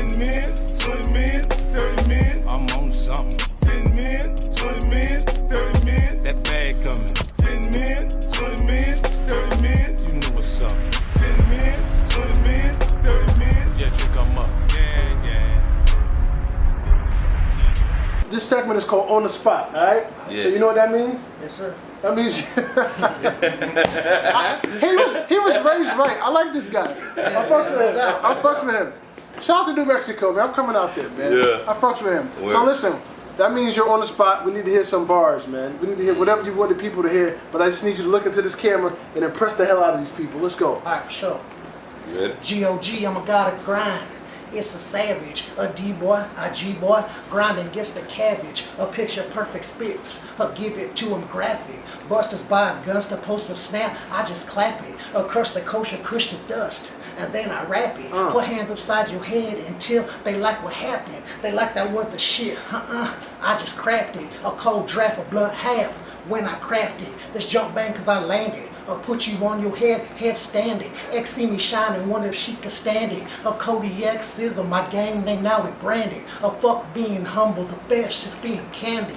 10 men, 20 men, 30 men. I'm on something. 10 men, 20 men, 30 men. That bag coming. 10 men, 20 men, 30 men. You know what's up. 10 men, 20 men, 30 men. Yeah, you come up. Yeah, yeah. This segment is called On the Spot, all right? Yeah. So you know what that means? Yes, sir. That means he was raised right. I like this guy. I fucks with him. Shout out to New Mexico, man. I'm coming out there, man. Yeah. I fucks with him. Word. So listen, that means you're on the spot. We need to hear some bars, man. We need to hear whatever you want the people to hear, but I just need you to look into this camera and impress the hell out of these people. Let's go. All right, for sure. You ready? G.O.G, I'm a god of grind. It's a savage, a D-boy, a G-boy, grinding gets the cabbage, a picture perfect spits, a give it to him graphic, busters buy guns to post a snap, I just clap it, a crush the kosher kush to dust, and then I rap it, put hands upside your head until they like what happened, they like that was the shit, I just crapped it, a cold draft, a blunt half, when I crafted, this jump bang cause I landed, or put you on your head standing. X see me shine and wonder if she can stand it. A Kodiac Sizzle, my gang name now it branded. A fuck being humble, the best just being candid.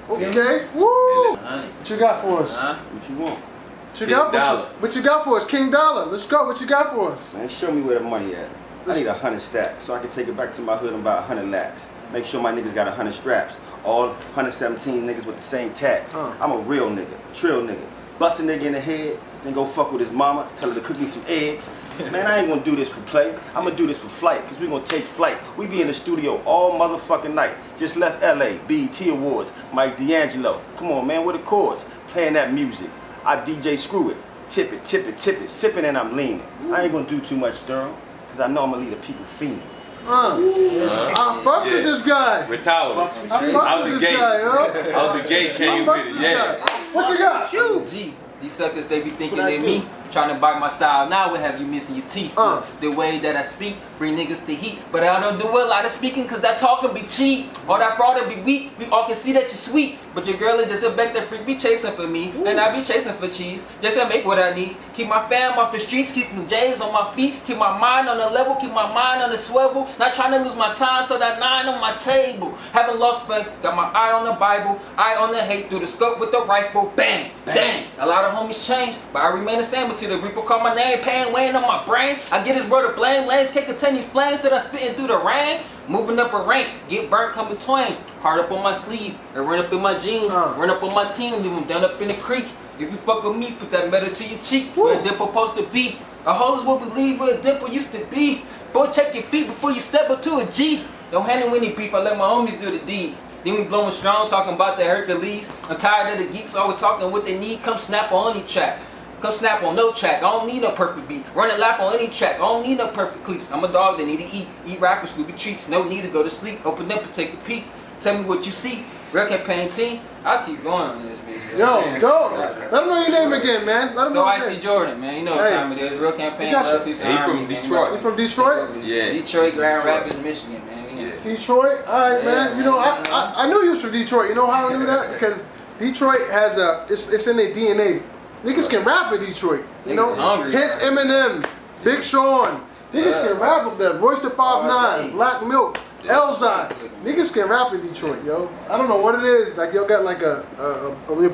Okay, woo! What you got for us? What you want? What you got for us? King Dolla, let's go. What you got for us? Man, show me where the money at. I need 100 stacks so I can take it back to my hood and buy 100 lakhs. Make sure my niggas got 100 straps. All 117 niggas with the same tag. I'm a real nigga, trill nigga. Bust a nigga in the head, then go fuck with his mama, tell her to cook me some eggs. Man, I ain't gonna do this for play. I'm gonna do this for flight, cause we gonna take flight. We be in the studio all motherfucking night. Just left LA, BET Awards, Mike D'Angelo. Come on, man, with the chords. Playing that music. I DJ screw it. Tip it, tip it, tip it, sipping and I'm leaning. I ain't gonna do too much Thoro, cause I know I'm gonna leave the people fiending. I fucked with this guy. Retired. Out the gate. Out the gate came with it, yeah. What you got? G, these suckers, they be thinking they me. Trying to bite my style now would have you missing your teeth. The way that I speak bring niggas to heat. But I don't do a lot of speaking cause that talking be cheap. All that fraud be weak. We all can see that you're sweet. But your girl is just a back that freak be chasing for me. And I be chasing for cheese. Just to make what I need. Keep my fam off the streets. Keep them J's on my feet. Keep my mind on the level. Keep my mind on the swivel. Not trying to lose my time so that 9 on my table. Haven't lost faith. Got my eye on the Bible. Eye on the hate through the scope with the rifle. Bang! Dang! A lot of homies change. But I remain the same until the reaper call my name. Pain weighing on my brain. I get his brother blame. Lanes can't contain these flames that I'm spitting through the rain. Moving up a rank, get burnt, come between. Heart up on my sleeve, and run up in my jeans. Run up on my team, leave them down up in the creek. If you fuck with me, put that metal to your cheek. Where a dimple supposed to be. A hole is what we leave where a dimple used to be. Boy, check your feet before you step up to a G. Don't handle any beef, I let my homies do the deed. Then we blowing strong, talking about the Hercules. I'm tired of the geeks always talking what they need. Come snap on any track. Come snap on no track, I don't need no perfect beat. Run a lap on any track, I don't need no perfect cleats. I'm a dog that need to eat. Eat rappers, Scooby treats. No need to go to sleep. Open up and take a peek. Tell me what you see. Real campaign team. I'll keep going on this bitch. Yo, dope. Let them know your name again, man. Let them know. So Icy Jordan, man. You know what time it is. Real campaign, love, peace, and harmony. He from Detroit. You from Detroit? Yeah. Detroit, Grand Rapids, Michigan, man. Yeah. Detroit? Alright, man. You know, I knew you was from Detroit. You know how I knew that? Because Detroit has it's in their DNA. Niggas can rap in Detroit, you know? Hungry, Hence Eminem, Big Sean. Niggas can rap with that. Royce the 5'9", Black Milk, Elzai. Niggas can rap in Detroit, yo. I don't know what it is. Like, y'all got like a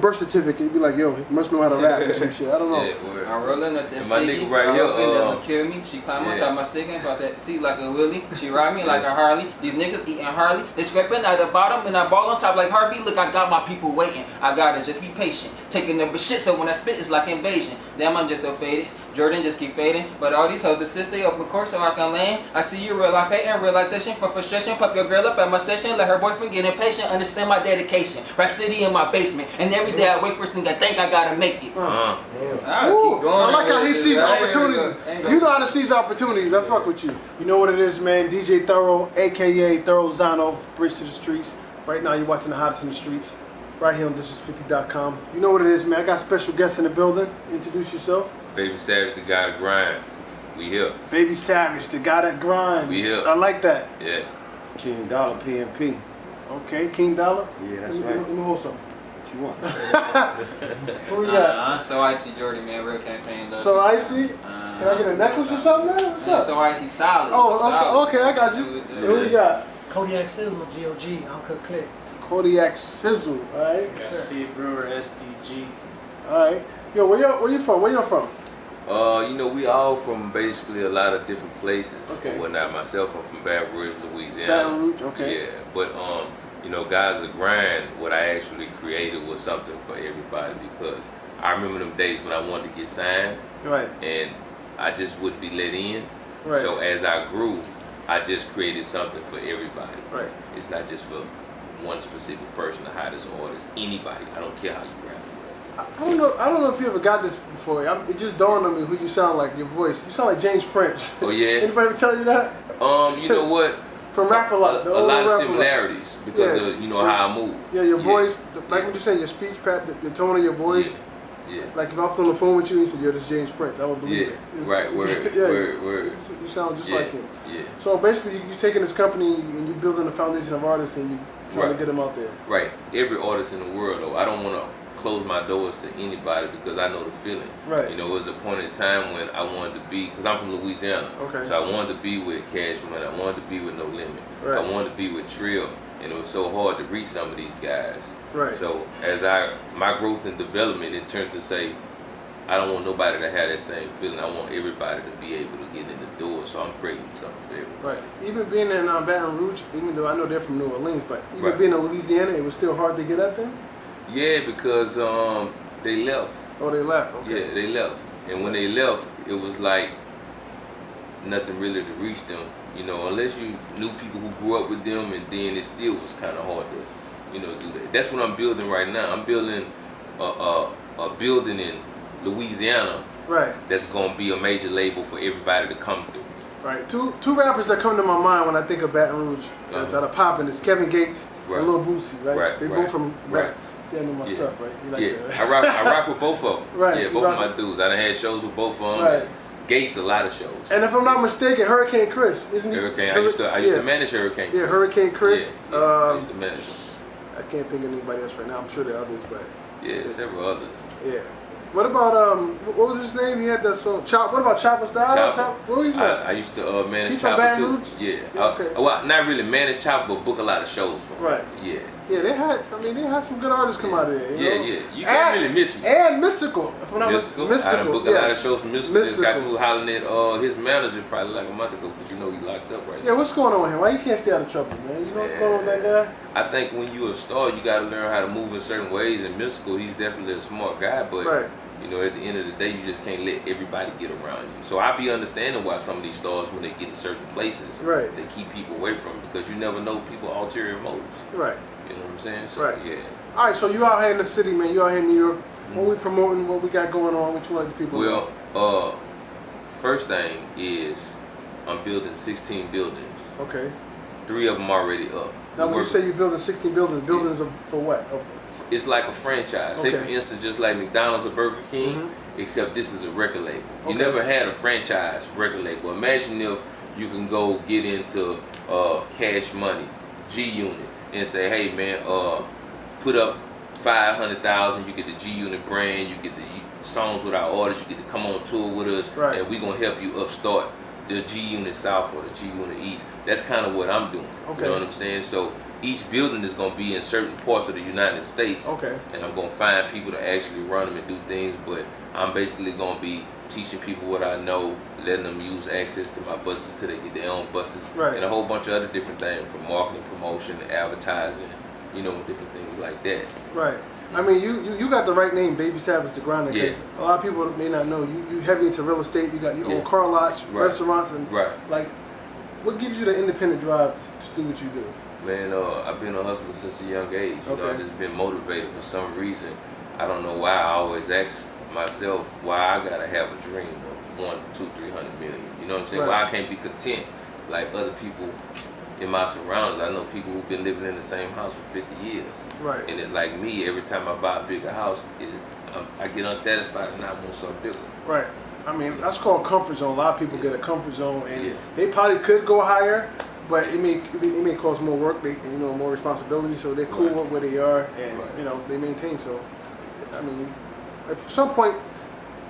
birth certificate. You be like, yo, he must know how to rap or some shit. I don't know. I'm rolling up that my nigga right here, kill me. She climb on top of my stick and about that seat like a Willie. She ride me like a Harley. These niggas eating Harley. They scraping at the bottom and I ball on top like Harvey. Look, I got my people waiting. I gotta just be patient. Taking number shit so when I spit it's like invasion. Damn, I'm just so faded. Jordan just keep fading. But all these hoes assist, they open court so I can land. I see you real life hate and realization from frustration. Pop your girl up at my station. Let her boyfriend get impatient. Understand my dedication. Rap City in my basement. And every day I wait for something I think I gotta make it. I keep going. I like how he sees opportunities. You know how to seize opportunities. I fuck with you. You know what it is, man. DJ Thoro, a.k.a. Thoro Zano, Bridge to the Streets. Right now you're watching the hottest in the streets. Right here on ThisIs50.com. You know what it is, man. I got special guests in the building. Introduce yourself. Baby Savage, the guy to grind. We here. Baby Savage, the guy that grinds. We here. I like that. Yeah. King Dolla, PNP. Okay, King Dolla. Yeah, that's Let right. me hold something. What you want? What we got? So Icy Jordan, man. Real campaign. Love, So peace, Icy. Can I get a necklace or something, man? What's up? It's alright, he's solid. Oh, okay, I got you. Who we got? Kodiac Sizzle, G.O.G, Uncle Click. Kodiac Sizzle, alright? Got C Brewer, SDG. Alright. Yo, where you from? Where you from? You know, we all from basically a lot of different places. Okay. Well, not myself, I'm from Baton Rouge, Louisiana. Baton Rouge, okay. Yeah, but you know, Guys of Grind, what I actually created was something for everybody because I remember them days when I wanted to get signed. Right. And I just wouldn't be let in. Right. So as I grew, I just created something for everybody. Right. It's not just for one specific person to hire this artist. Anybody. I don't care how you rap. I don't know if you ever got this before. It just dawned on me who you sound like, your voice. You sound like James Prince. Oh yeah. Anybody ever tell you that? You know what? From Rap a Lot. A lot of similarities because of how I move. Yeah, your voice, like what you're saying, your speech pattern, your tone of your voice. Yeah. Like if I was on the phone with you and you said, yo, this is James Prince, I would believe it. Right, word. You sound just like him. Yeah. So basically, you're taking this company and you're building a foundation of artists and you're trying to get them out there. Right. Every artist in the world, though, I don't want to close my doors to anybody because I know the feeling. Right. You know, it was a point in time when I wanted to be, because I'm from Louisiana. Okay. So I wanted to be with Cash Money. I wanted to be with No Limit. Right. I wanted to be with Trill. And it was so hard to reach some of these guys. Right. So as my growth and development, it turned to say, I don't want nobody to have that same feeling. I want everybody to be able to get in the door. So I'm creating something for everybody. Right. Even being in Baton Rouge, even though I know they're from New Orleans, but even Right. being in Louisiana, it was still hard to get at them? Yeah, because they left. Oh, they left. Okay. Yeah, they left. And when they left, it was like nothing really to reach them. You know, unless you knew people who grew up with them, and then it still was kind of hard to, do that. That's what I'm building right now. I'm building a building in Louisiana. Right. That's gonna be a major label for everybody to come through. Right. Two rappers that come to my mind when I think of Baton Rouge that are popping is Kevin Gates and Lil Boosie, right? Right. They right. both from Right. See, I know my stuff, right? You like that, right? I rock with both of them. Right. Yeah, both of my dudes. I done had shows with both of them. Right. Gates, a lot of shows. And if I'm not mistaken, Hurricane Chris, isn't he? Hurricane. I used to manage Hurricane. Yeah, Hurricane Chris. Yeah, I used to manage him. I can't think of anybody else right now. I'm sure there are others, but yeah, several others. Yeah. What about what was his name? He had that song. Chop. What about Chopper Style? Chopper. Where he's from? I used to manage He's from Chopper Baton too. Rouge? Yeah. Okay. Well, not really manage Chopper, but book a lot of shows for him. Right. Yeah. Yeah, they had some good artists come out of there. You know? Yeah. You can't really miss me. And Mystical. If I'm not Mystical. Mystical. I done booked a lot of shows from Mystical. Just got through hollering at his manager probably like a month ago because he locked up right now. Yeah, what's going on with him? Why you can't stay out of trouble, man? You know what's going on with that guy? I think when you're a star, you got to learn how to move in certain ways. And Mystical, he's definitely a smart guy, but Right. at the end of the day, you just can't let everybody get around you. So I be understanding why some of these stars, when they get in certain places, Right. they keep people away from it because you never know people's ulterior motives. Right. You know what I'm saying? So, Right. Yeah. All right, so you out here in the city, man. You out here in New York. What we promoting? What we got going on? What you let the people know? Well, first thing is I'm building 16 buildings. Okay. 3 of them already up. Now, when you say you're building 16 buildings are for what? It's like a franchise. Say, Okay. for instance, just like McDonald's or Burger King, except this is a record label. You Okay. never had a franchise record label. Imagine if you can go get into Cash Money, G Unit, and say, hey, man, put up 500,000, you get the G Unit brand, you get the songs with our artists, you get to come on tour with us, Right. and we're going to help you upstart the G Unit South or the G Unit East. That's kind of what I'm doing. Okay. You know what I'm saying? So each building is going to be in certain parts of the United States. Okay. And I'm going to find people to actually run them and do things, but I'm basically going to be teaching people what I know, letting them use access to my buses till they get their own buses, Right. and a whole bunch of other different things from marketing, promotion, advertising, different things like that. Right. I mean, you got the right name, Baby Savage the Grinder. Yeah. A lot of people may not know you heavy into real estate. You got your own car lots, Right. restaurants, and Right. like, what gives you the independent drive to do what you do? Man, I've been a hustler since a young age. Okay. I've just been motivated for some reason. I don't know why. I always ask myself why I gotta have a dream of 100, 200, 300 million. You know what I'm saying? Right. Why I can't be content like other people in my surroundings. I know people who've been living in the same house for 50 years. Right. And it, like me, every time I buy a bigger house, I get unsatisfied and I want something bigger. Right. I mean, that's called comfort zone. A lot of people get a comfort zone, and Yeah. they probably could go higher, but it may cause more work, more responsibility. So they're cool Right. with where they are, and Right. they maintain. So, I mean, at some point,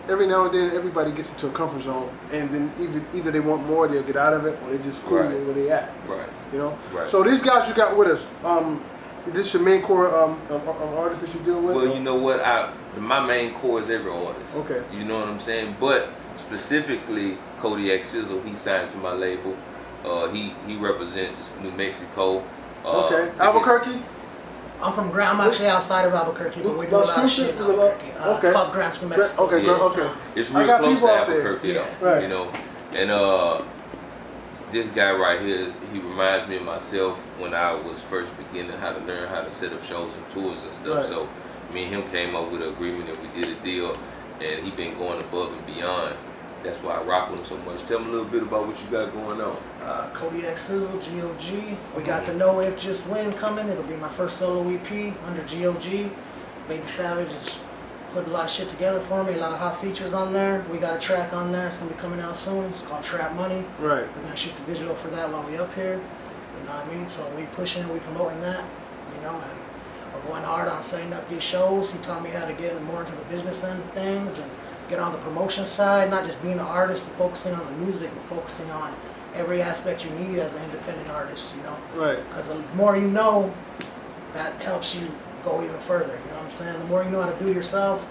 every now and then everybody gets into a comfort zone, and then either they want more, they'll get out of it, or they just cool with where they at. Right. You know. Right. So these guys you got with us, is this your main core of artists that you deal with? Well, you know what? My main core is every artist. Okay. You know what I'm saying? But specifically, Kodiac Sizzle, he signed to my label. He represents New Mexico. Okay. Albuquerque? I'm from I'm actually outside of Albuquerque, but we do a lot of shit in Albuquerque. Okay. It's called Grants, New Mexico. Okay, okay. It's I real got close people to out there. Albuquerque, Yeah. though. Right. You know, and this guy right here, he reminds me of myself when I was first beginning how to learn how to set up shows and tours and stuff. Right. So me and him came up with an agreement and we did a deal, and he been going above and beyond. That's why I rock with him so much. Tell me a little bit about what you got going on. Kodiac Sizzle, G.O.G. We got the No If Just Win coming. It'll be my first solo EP under G.O.G. Baby Savage has put a lot of shit together for me, a lot of hot features on there. We got a track on there. It's going to be coming out soon. It's called Trap Money. Right. We're going to shoot the visual for that while we up here. You know what I mean? So we pushing, we promoting that, you know, and we're going hard on setting up these shows. He taught me how to get more into the business end of things and get on the promotion side, not just being an artist and focusing on the music, but focusing on every aspect you need as an independent artist, you know? Right. Because the more you know, that helps you go even further, you know what I'm saying? The more you know how to do yourself,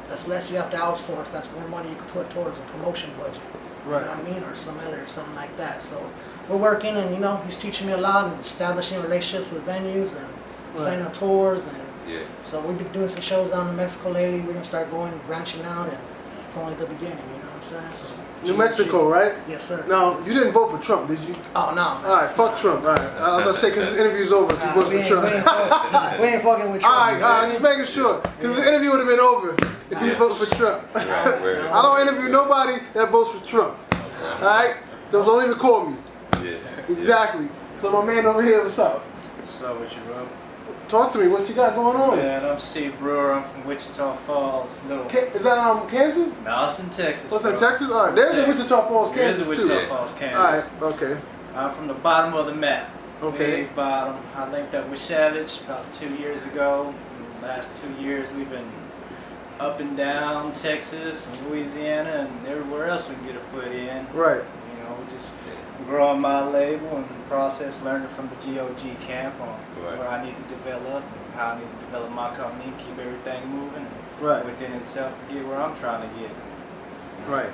that's less you have to outsource, that's more money you can put towards a promotion budget. Right. You know what I mean? Or something like that. So we're working, and you know, he's teaching me a lot and establishing relationships with venues and setting up tours, and so we've been doing some shows down in Mexico lately. We're gonna start going, branching out, and it's only the beginning, you know what I'm saying? So, New Mexico, right? Yes, sir. Now, you didn't vote for Trump, did you? Oh, no. All right, fuck Trump. All right. I was going to say, because this interview's over if you voted for Trump. We ain't fucking with Trump. All right, just making sure. Because the interview would have been over if he voted for Trump. I don't interview nobody that votes for Trump. All right? So don't even call me. Yeah. Exactly. So my man over here, what's up? What's up with you, bro? Talk to me. What you got going on? Man, I'm C. Brewer. I'm from Wichita Falls. Little. Is that Kansas? No, it's in Texas. What's bro. in Texas? All right. There's a Wichita Falls, There is Kansas, a Wichita too. Falls, Kansas. All right. Okay. I'm from the bottom of the map. Okay. Way bottom. I linked up with Savage about 2 years ago. In the last 2 years, we've been up and down Texas and Louisiana and everywhere else we can get a foot in. Right. You know, we just growing my label and the process, learning from the G.O.G camp on where I need to develop and how I need to develop my company and keep everything moving within itself to get where I'm trying to get. Right.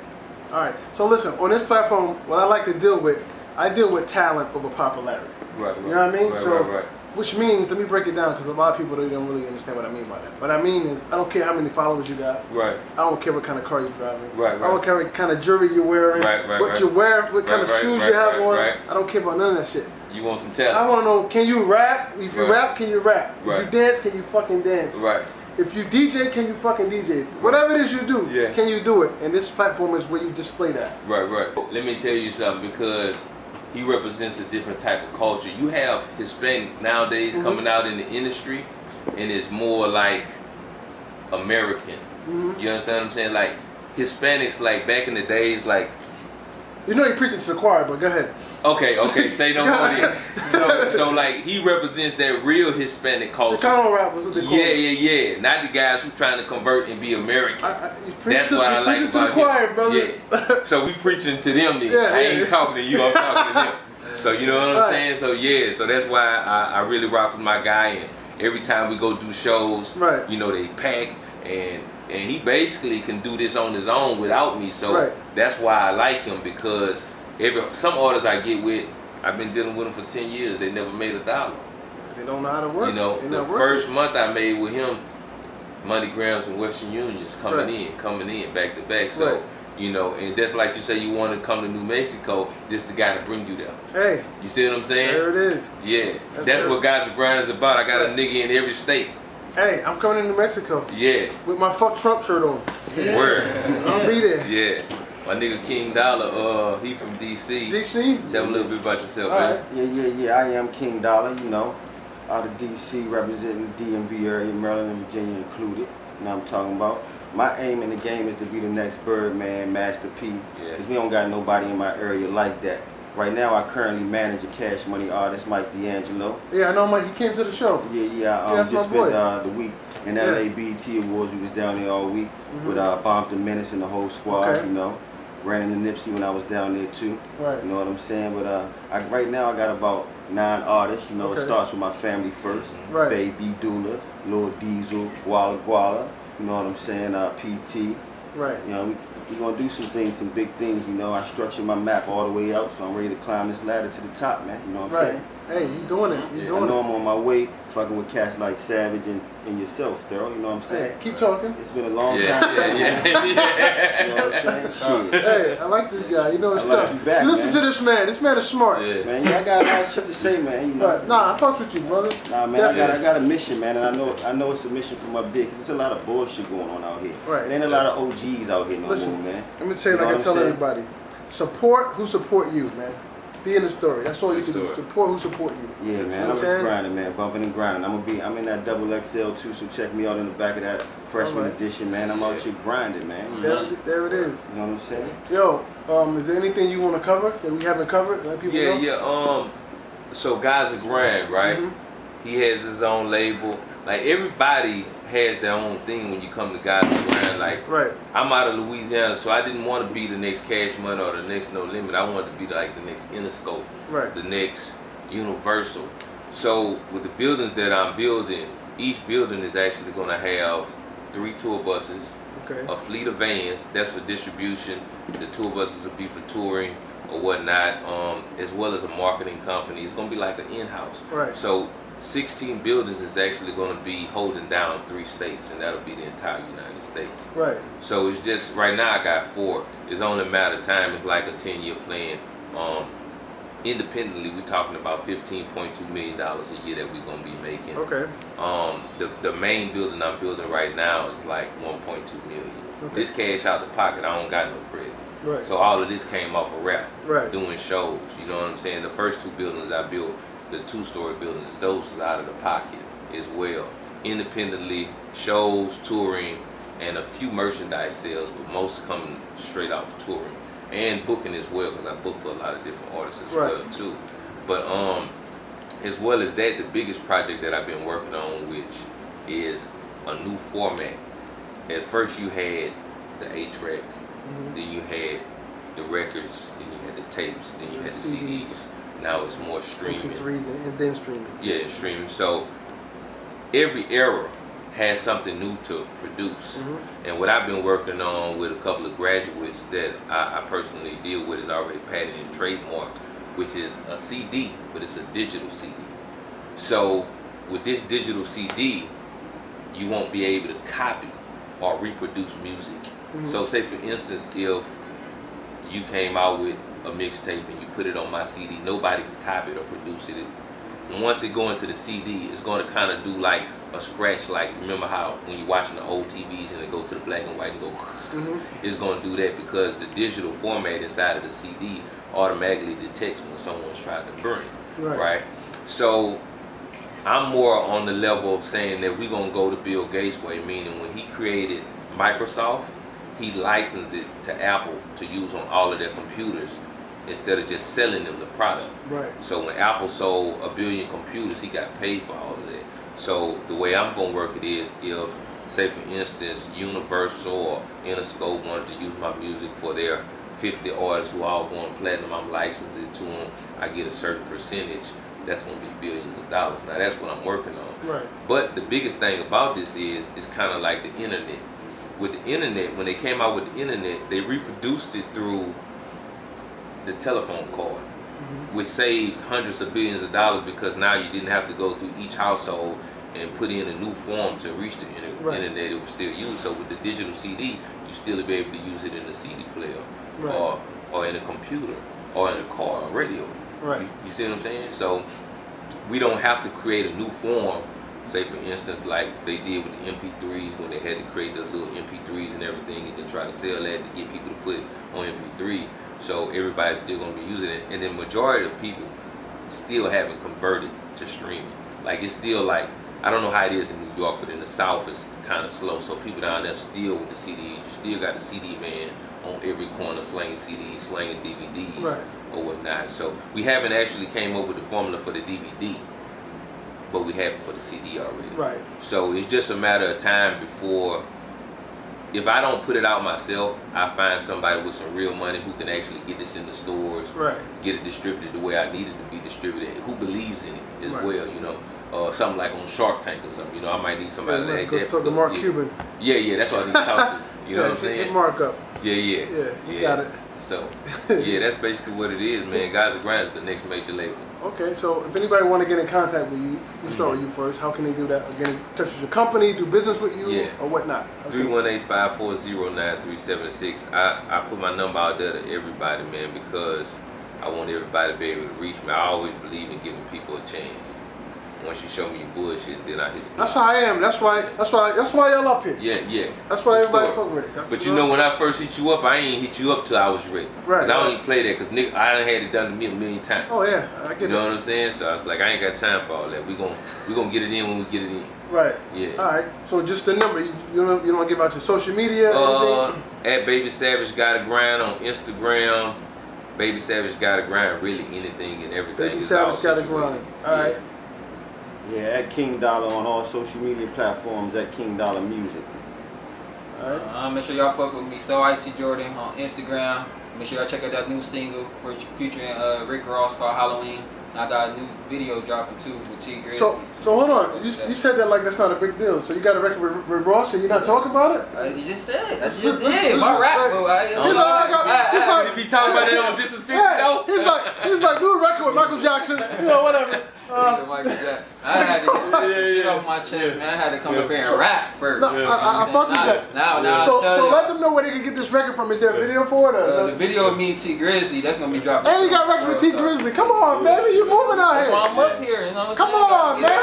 All right. So listen, on this platform, what I like to deal with, I deal with talent over popularity. Right. You know what I mean? Right. Which means, let me break it down because a lot of people they don't really understand what I mean by that. What I mean is, I don't care how many followers you got. Right. I don't care what kind of car you're driving. Right. I don't care what kind of jewelry you're wearing. What you wear, what kind of shoes you have on. I don't care about none of that shit. You want some talent? I want to know, can you rap? If you rap, can you rap? If you dance, can you fucking dance? Right. If you DJ, can you fucking DJ? Whatever it is you do, can you do it? And this platform is where you display that. Right. Let me tell you something, because he represents a different type of culture. You have Hispanic nowadays coming out in the industry, and it's more like American. You understand what I'm saying? Like Hispanics, like back in the days, like. You know you're preaching to the choir, but go ahead. Okay, say no more. So like he represents that real Hispanic culture. Chicano rappers, what they call it. Yeah. Not the guys who trying to convert and be American. That's what I like about choir, brother. Yeah. So we preaching to them then. I ain't talking to you, I'm talking to them. So you know what I'm saying? So so that's why I really rock with my guy, and every time we go do shows, you know, they packed, and he basically can do this on his own without me. So that's why I like him, because some artists I get with, I've been dealing with them for 10 years. They never made $1. They don't know how to work. You know, the first month I made with him, MoneyGrams and Western Unions coming in back to back. So you know, and that's like you say, you want to come to New Mexico, this the guy to bring you there. Hey. You see what I'm saying? There it is. Yeah. That's what Guys of Grind is about. I got a nigga in every state. Hey, I'm coming to New Mexico. Yeah. With my fuck Trump shirt on. Word. I'll be there. Yeah. My nigga King Dolla, he from DC. DC? Tell me a little bit about yourself, man. Yeah. I am King Dolla, you know, out of DC, representing the DMV area, Maryland and Virginia included. You know what I'm talking about. My aim in the game is to be the next Birdman, Master P, because we don't got nobody in my area like that. Right now, I currently manage a Cash Money artist, Mike D'Angelo. Yeah, I know Mike. He came to the show. Yeah. That's Just my boy. spent the week in LA BET Awards. We was down there all week with Bomb the Menace and the whole squad. Okay. You know, ran into Nipsey when I was down there too. Right. You know what I'm saying? But right now I got about 9 artists. You know, Okay. it starts with my family first. Right. Baby Dolla, Lil Diesel, Walla Guala. You know what I'm saying? PT. Right. You know, we're gonna do some things, some big things. You know, I structured my map all the way out, so I'm ready to climb this ladder to the top, man. You know what I'm Right. saying? Hey, you doing it. You I doing know it. I'm on my way, fucking with cats like Savage and yourself, Thoro. You know what I'm saying? Hey, keep talking. It's been a long Yeah, time. yeah. You know what I'm saying? Shit. Hey, I like this guy. You know his I like stuff. you back, Listen man. to this man. This man is smart. Yeah. Man, I got a lot of shit to say, man. You know. Right. Nah, I fucks with you, brother. Nah, man, Definitely. I got a mission, man, and I know it's a mission from up there, 'cause there's a lot of bullshit going on out here. Right. It ain't a lot of OGs out here no Listen, more, man. let me tell you, know like I what tell I'm saying? everybody, support who support you, man. Be in the story. That's all you can do. Story. Support who support you. Yeah, You know man, what I'm just saying? grinding, man, bumping and grinding. I'm in that double XL too, so check me out in the back of that freshman Alright. edition, man. I'm out here grinding, man. There it is. You know what I'm saying? Yo, is there anything you want to cover that we haven't covered? Let people know? Yeah. So Guys of Grind, right? He has his own label. Like everybody has their own thing when you come to Guys of Grind. Like Right. I'm out of Louisiana, so I didn't want to be the next Cash Money or the next No Limit. I wanted to be like the next Interscope, Right. the next Universal. So with the buildings that I'm building, each building is actually going to have 3 tour buses, Okay. a fleet of vans. That's for distribution. The tour buses will be for touring or whatnot, as well as a marketing company. It's going to be like an in-house. Right. So 16 buildings is actually going to be holding down 3 states, and that'll be the entire United States. Right. So it's just right now I got 4. It's only a matter of time. It's like a 10-year plan. Independently, we're talking about $15.2 million a year that we're gonna be making. Okay. The main building I'm building right now is like 1.2 million. Okay. This cash out the pocket, I don't got no credit. Right. So all of this came off a rap, Right. doing shows. You know what I'm saying? The first 2 buildings I built, the 2-story buildings, those was out of the pocket as well. Independently, shows, touring, and a few merchandise sales, but most coming straight off of touring and booking as well, because I book for a lot of different artists as Right. well too. But as well as that, the biggest project that I've been working on, which is a new format. At first you had the 8-track, then you had the records, then you had the tapes, then you had the CDs. Now it's more streaming. MP3s and then streaming. Yeah, streaming. So every era has something new to produce. And what I've been working on with a couple of graduates that I personally deal with is already patented and trademarked, which is a CD, but it's a digital CD. So with this digital CD, you won't be able to copy or reproduce music. So say for instance, if you came out with a mixtape and you put it on my CD, nobody can copy it or produce it. And once it go into the CD, it's going to kind of do like a scratch. Like remember how when you're watching the old TVs and they go to the black and white and go, it's going to do that because the digital format inside of the CD automatically detects when someone's trying to burn it, right? So I'm more on the level of saying that we're going to go to Bill Gates' way, meaning when he created Microsoft, he licensed it to Apple to use on all of their computers instead of just selling them the product. Right. So when Apple sold 1 billion computers, he got paid for all of that. So the way I'm going to work it is if, say for instance, Universal or Interscope wanted to use my music for their 50 artists who all going platinum, I'm licensed it to them, I get a certain percentage. That's going to be billions of dollars. Now that's what I'm working on. Right. But the biggest thing about this is it's kind of like the internet. With the internet, when they came out with the internet, they reproduced it through the telephone card, which saved hundreds of billions of dollars because now you didn't have to go through each household and put in a new form to reach the internet. It was still used. So with the digital CD, you still be able to use it in a CD player, or in a computer, or in a car, or radio. Right. You see what I'm saying? So we don't have to create a new form. Say for instance, like they did with the MP3s when they had to create the little MP3s and everything, and then try to sell that to get people to put on MP3. So everybody's still gonna be using it, and then majority of people still haven't converted to streaming. Like it's still like, I don't know how it is in New York, but in the South it's kind of slow. So people down there still with the CDs. You still got the CD man on every corner slanging CDs, slanging DVDs. Right. or whatnot. So we haven't actually came up with the formula for the DVD, but we have it for the CD already. Right. So it's just a matter of time before, if I don't put it out myself, I find somebody with some real money who can actually get this in the stores, Right. get it distributed the way I need it to be distributed, who believes in it as well, you know. Something like on Shark Tank or something, you know, I might need somebody like that. Go talk to Mark Cuban. Yeah, that's what I need to talk to. You know what I'm saying? Get Mark up. Yeah, you got it. So, yeah, that's basically what it is, man. Guys Are Grind is the next major label. Okay, so if anybody want to get in contact with you, we'll start with you first. How can they do that? Get in touch with your company, do business with you, or whatnot? Okay. 318-540-9376. I put my number out there to everybody, man, because I want everybody to be able to reach me. I always believe in giving people a chance. Once you show me your bullshit, then I hit it. That's how I am. That's why y'all up here. Yeah. That's why everybody fuck with it. But you know, when I first hit you up, I ain't hit you up till I was ready. Right. Cause I don't even play that, cause nigga, I done had it done to me a million times. Oh yeah, I get it. You know what I'm saying? So I was like, I ain't got time for all that. We gonna get it in when we get it in. Right. Yeah. All right. So just the number. You don't want to give out your social media? Anything? At Baby Savage Gotta Grind on Instagram. Baby Savage Gotta Grind. Really anything and everything. Baby Savage Gotta Grind. All right. Yeah, at King Dolla on all social media platforms, at King Dolla Music. Alright. Make sure y'all fuck with me, So Icy Jordan on Instagram. Make sure y'all check out that new single featuring Rick Ross called Halloween. I got a new video dropping too with T Grizzly. So hold on. You said that like that's not a big deal. So you got a record with Ross and you're not talking about it? You just said. That's just did. My rap, bro. He's like, be talking about it on ThisIs50 though. He's like, do a record with Michael Jackson. You know, whatever. I had to get some shit off my chest, man. I had to come up here and rap first. No, I fuck with that. Now, so let them know where they can get this record from. Is there a video for it? The video of me and T Grizzly, that's gonna be dropping. And you got records with T Grizzly. Come on, baby, you moving out here. That's why I'm up here, you know what I'm saying? Come on, man. I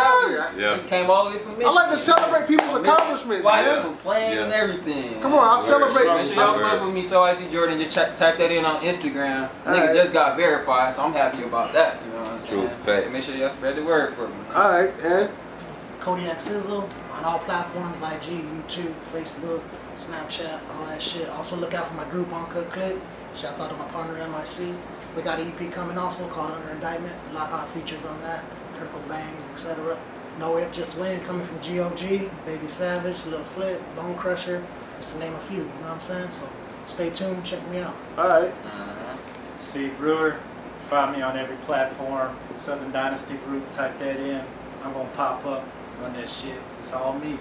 came all the way from Michigan. I like to celebrate people's accomplishments, man. Playing and everything. Come on, I'll celebrate. Make sure y'all fuck with me, So Icy Jordan. Just type that in on Instagram. Nigga just got verified, so I'm happy about that. You know what I'm saying? True facts. Make sure y'all spread the word for me. Alright, and Kodiac Sizzle on all platforms, IG, YouTube, Facebook, Snapchat, all that shit. Also look out for my group on Cut Click. Shouts out to my partner MIC. We got an EP coming also called Under Indictment. A lot of hot features on that. Kirkle Bang, etc. No If Just Win coming from G.O.G, Baby Savage, Lil Flip, Bone Crusher. Just to name a few, you know what I'm saying? So stay tuned, check me out. alright. See Brewer, find me on every platform. Southern Dynasty Group, type that in. I'm gonna pop up, run that shit. It's all me.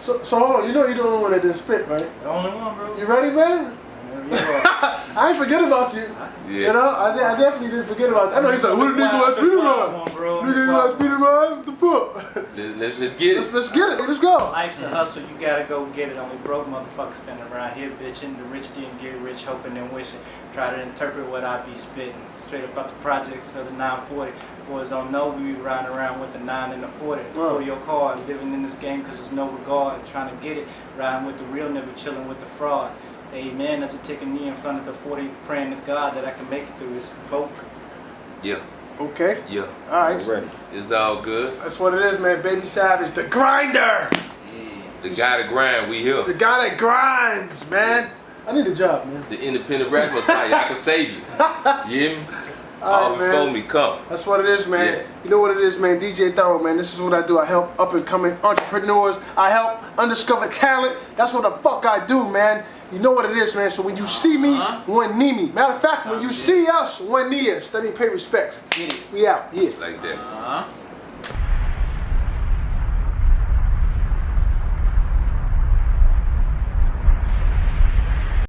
So hold on, you know you're the only one that didn't spit, right? The only one, bro. You ready, man? I ain't forget about you. Yeah. You know, I definitely didn't forget about you. I know he's like, what the nigga want to speed run? Nigga, you want to speed run? What the fuck? Let's get it. Let's get it. Let's go. Life's a hustle, you gotta go get it. Only broke motherfuckers standing around here bitching. The rich didn't get rich, hoping and wishing. Try to interpret what I be spitting. Straight up out the projects of the 940. Boys don't know we be riding around with the 9 and the 40. Pull your card, living in this game cause there's no regard. Trying to get it, riding with the real, never chilling with the fraud. Amen, that's a taking knee in front of the 40, praying to God that I can make it through this boat. Yeah. Okay. Yeah. Alright. Ready. It's all good. That's what it is, man. Baby Savage, the grinder. The guy to grind, we here. The guy that grinds, man. I need a job, man. The independent rap messiah, I can save you. You hear me? All right, before man. me, come. That's what it is, man. Yeah. You know what it is, man. DJ Thoro, man. This is what I do. I help up and coming entrepreneurs. I help undiscovered talent. That's what the fuck I do, man. You know what it is, man. So when you see me, one knee me. Matter of fact, when you see us, one knee us. Let me pay respects. Get it. We out. Yeah. Like that.